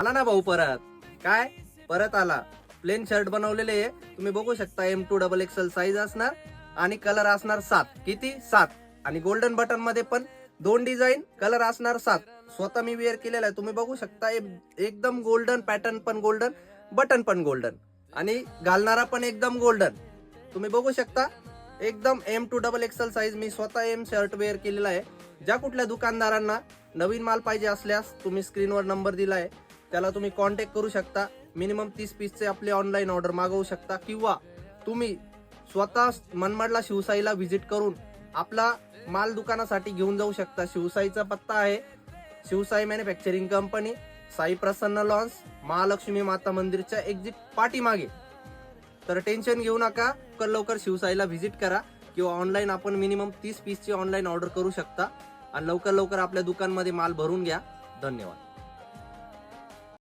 आला ना भाऊ परत. काय परत आला. प्लेन शर्ट बनवलेले आहे, तुम्ही बघू शकता. M2 XXL साईज असणार आणि कलर असणार 7. किती 7. आणि गोल्डन बटन मध्ये पण 2 डिझाईन, कलर असणार 7. स्वतः मी वेअर केलेला आहे, तुम्ही बघू शकता. एकदम गोल्डन पॅटर्न, पण गोल्डन बटन, पण गोल्डन आणि घालणारा पण एकदम गोल्डन. तुम्ही बघू शकता. एकदम M2 XXL साईज मी स्वतः एम शर्ट वेअर केलेला आहे. ज्या कुठल्या दुकानदारांना नवीन माल पाहिजे असल्यास तुम्ही स्क्रीनवर नंबर दिलाय, त्याला तुम्ही कॉन्टॅक्ट करू शकता. मिनिमम 30 पीसचे आपले ऑनलाईन ऑर्डर मागवू शकता, किंवा तुम्ही स्वतः मनमाडला शिवसाईला व्हिजिट करून आपला माल दुकानासाठी घेऊन जाऊ शकता. शिवसाईचा पत्ता आहे शिवसाई मॅन्युफॅक्चरिंग कंपनी, साई प्रसन्न लॉन्स, महालक्ष्मी माता मंदिरच्या एक्झिट पाठीमागे. तर टेन्शन घेऊ नका, लवकर शिवसाईला व्हिजिट करा, किंवा ऑनलाईन आपण मिनिमम 30 पीसची ऑनलाईन ऑर्डर करू शकता. आणि लवकर आपल्या दुकानमध्ये माल भरून घ्या. धन्यवाद.